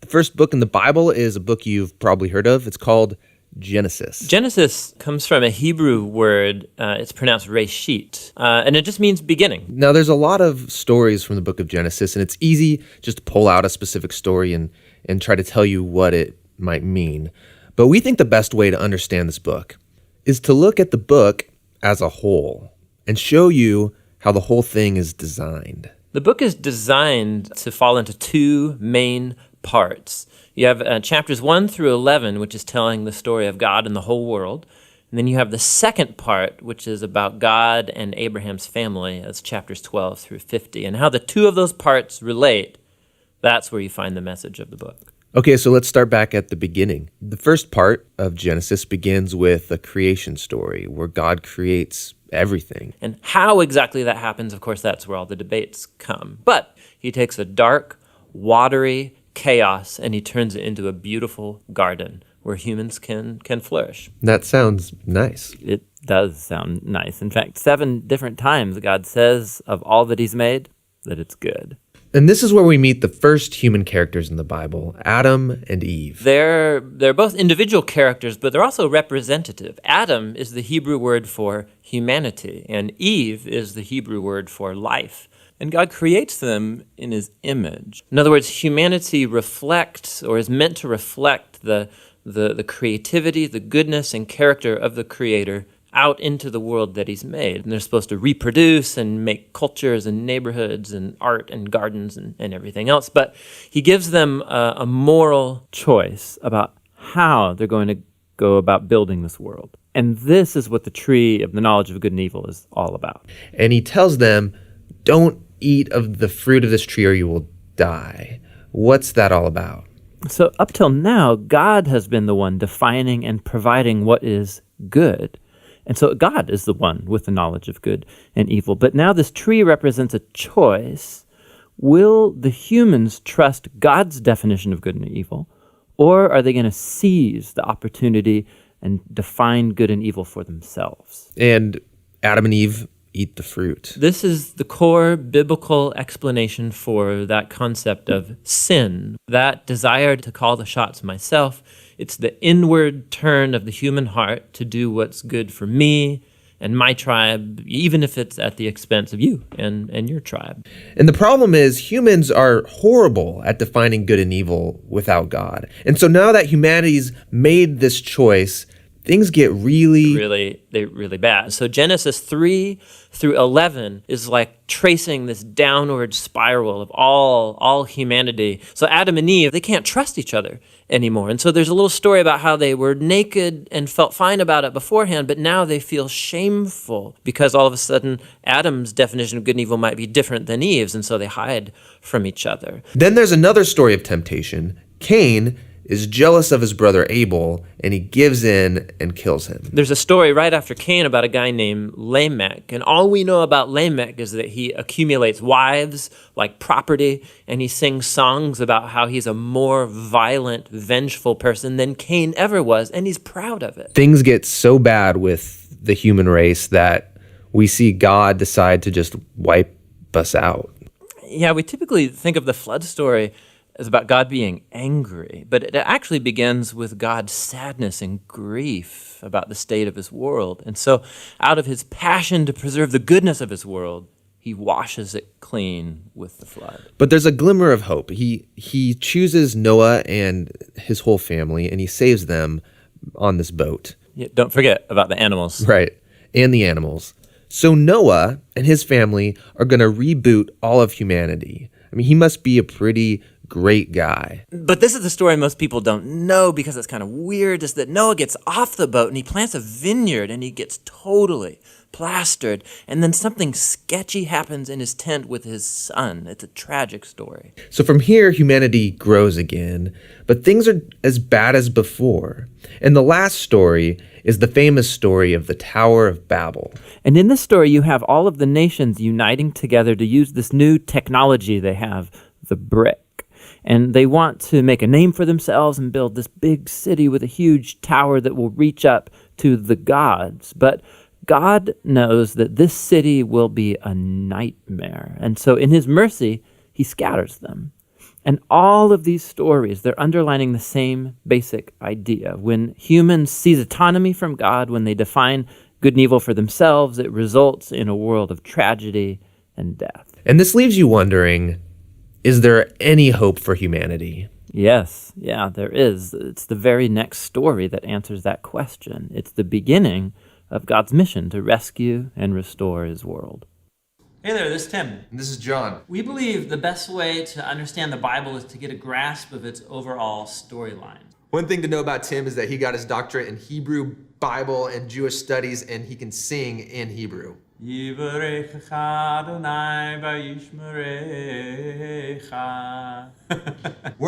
The first book in the Bible is a book you've probably heard of. It's called Genesis. Genesis comes from a Hebrew word. It's pronounced reshit, and it just means beginning. Now, there's a lot of stories from the book of Genesis, and it's easy just to pull out a specific story and try to tell you what it might mean. But we think the best way to understand this book is to look at the book as a whole and show you how the whole thing is designed. The book is designed to fall into two main parts. You have chapters 1 through 11, which is telling the story of God and the whole world. And then you have the second part, which is about God and Abraham's family. That's chapters 12 through 50. And how the two of those parts relate, that's where you find the message of the book. Okay, so let's start back at the beginning. The first part of Genesis begins with a creation story where God creates everything. And how exactly that happens, of course, that's where all the debates come. But he takes a dark, watery chaos and he turns it into a beautiful garden where humans can flourish. That sounds nice. It does sound nice. In fact, 7 different times God says of all that he's made that it's good. And this is where we meet the first human characters in the Bible, Adam and Eve. They're both individual characters, but they're also representative. Adam is the Hebrew word for humanity, and Eve is the Hebrew word for life. And God creates them in his image. In other words, humanity reflects, or is meant to reflect, the creativity, the goodness, and character of the Creator out into the world that he's made. And they're supposed to reproduce and make cultures and neighborhoods and art and gardens and everything else. But he gives them a moral choice about how they're going to go about building this world. And this is what the tree of the knowledge of good and evil is all about. And he tells them, don't eat of the fruit of this tree or you will die. What's that all about? So up till now, God has been the one defining and providing what is good. And so God is the one with the knowledge of good and evil. But now this tree represents a choice. Will the humans trust God's definition of good and evil, or are they going to seize the opportunity and define good and evil for themselves? And Adam and Eve eat the fruit. This is the core biblical explanation for that concept of sin, that desire to call the shots myself. It's the inward turn of the human heart to do what's good for me and my tribe, even if it's at the expense of you and your tribe. And the problem is humans are horrible at defining good and evil without God. And so now that humanity's made this choice, things get really bad. So Genesis 3 through 11 is like tracing this downward spiral of all humanity. So Adam and Eve, they can't trust each other anymore. And so there's a little story about how they were naked and felt fine about it beforehand, but now they feel shameful because all of a sudden Adam's definition of good and evil might be different than Eve's, and so they hide from each other. Then there's another story of temptation. Cain is jealous of his brother Abel, and he gives in and kills him. There's a story right after Cain about a guy named Lamech, and all we know about Lamech is that he accumulates wives like property, and he sings songs about how he's a more violent, vengeful person than Cain ever was, and he's proud of it. Things get so bad with the human race that we see God decide to just wipe us out. Yeah, we typically think of the flood story is about God being angry, but it actually begins with God's sadness and grief about the state of his world. And so out of his passion to preserve the goodness of his world, he washes it clean with the flood. But there's a glimmer of hope. He chooses Noah and his whole family, and he saves them on this boat. Yeah, don't forget about the animals. Right, and the animals. So Noah and his family are going to reboot all of humanity. I mean, he must be a pretty great guy. But this is the story most people don't know because it's kind of weird, is that Noah gets off the boat and he plants a vineyard and he gets totally plastered. And then something sketchy happens in his tent with his son. It's a tragic story. So from here, humanity grows again, but things are as bad as before. And the last story is the famous story of the Tower of Babel. And in this story, you have all of the nations uniting together to use this new technology they have, the brick. And they want to make a name for themselves and build this big city with a huge tower that will reach up to the gods. But God knows that this city will be a nightmare. And so in his mercy, he scatters them. And all of these stories, they're underlining the same basic idea. When humans seize autonomy from God, when they define good and evil for themselves, it results in a world of tragedy and death. And this leaves you wondering, is there any hope for humanity? Yes, yeah, there is. It's the very next story that answers that question. It's the beginning of God's mission to rescue and restore his world. Hey there, this is Tim. And this is John. We believe the best way to understand the Bible is to get a grasp of its overall storyline. One thing to know about Tim is that he got his doctorate in Hebrew, Bible, and Jewish studies, and he can sing in Hebrew. We're a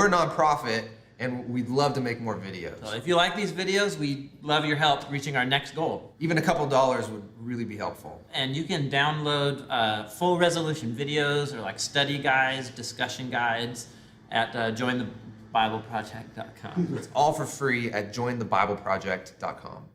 nonprofit, and we'd love to make more videos. So if you like these videos, we'd love your help reaching our next goal. Even a couple dollars would really be helpful. And you can download full resolution videos or like study guides, discussion guides at jointhebibleproject.com. It's all for free at jointhebibleproject.com.